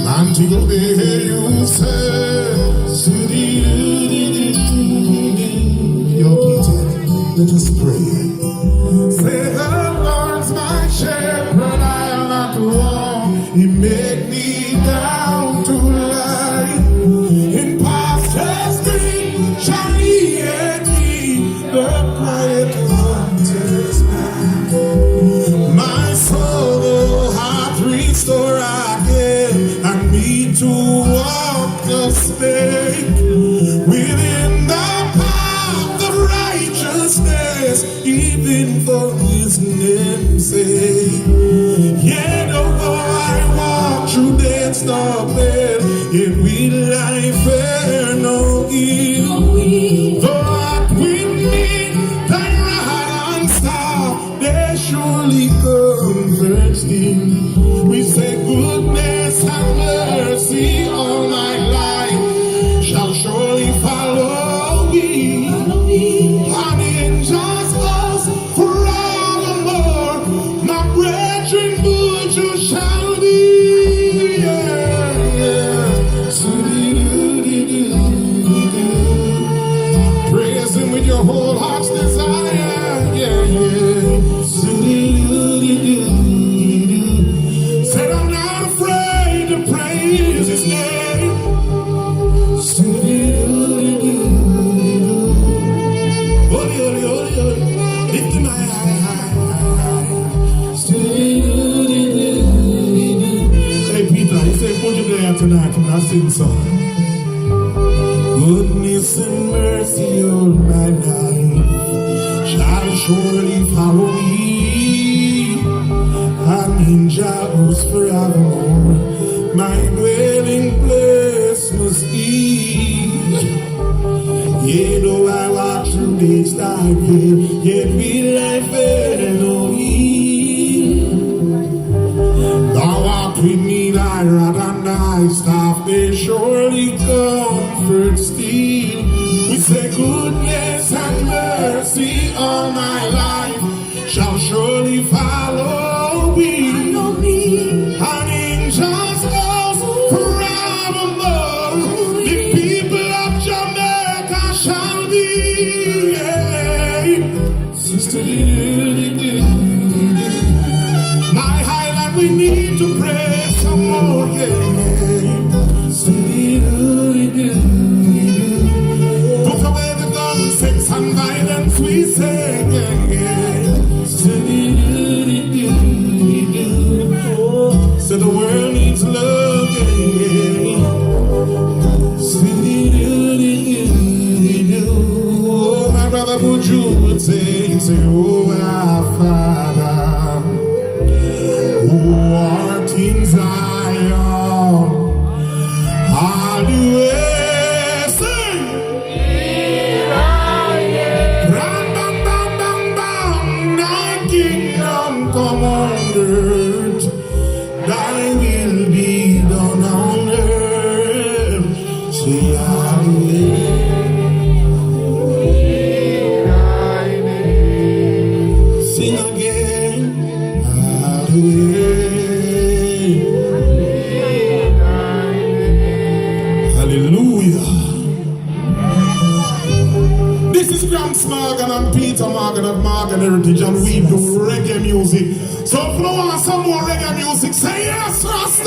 Until day you say, your Peter, let us pray. Say the Lord's my shepherd, I'll not want. He made me down to lie. In pastures green shall he lead me, the quiet waters by. My soul hath restored again, and me to walk the stake within the path of righteousness, even for his name's sake. Yet though I walk through death's dark bed, yet will I fear no evil. Though I with me thy rod and staff, they surely comfort me. We say goodness and mercy all my life shall surely follow me. And in just us forevermore, my brethren good you shall be. Praise him with your whole heart's desire. Said I'm not afraid to praise his name. Lift my high. Hey Peter, he said, put you there tonight when I sing song. Goodness and mercy all my life shall surely follow me, and in Jehovah's forevermore my dwelling place must be. Yea, though I walk through this dark vale, yet will I fear no evil. Thou art with me, thy rod and thy staff, they surely comfort still. We say goodness and mercy all my life shall surely follow me. And in just us forevermore, the people of Jamaica shall be. Sister, my highland, we need to pray some more. Put away the gun, sex and violence, we say. So the world needs love. Oh, my brother Buju would say, oh, our Father, who art in Zion, hallelujah, sing. Here I am. Ram, bam, bam, bam, bam. Thy kingdom come on earth, thy will be done on earth. Say hallelujah. Sing again, hallelujah. Hallelujah. This is Gramps Morgan and Peter Morgan of Morgan Heritage, and we do reggae music. So if you want some more reggae music, say yes, Rasta.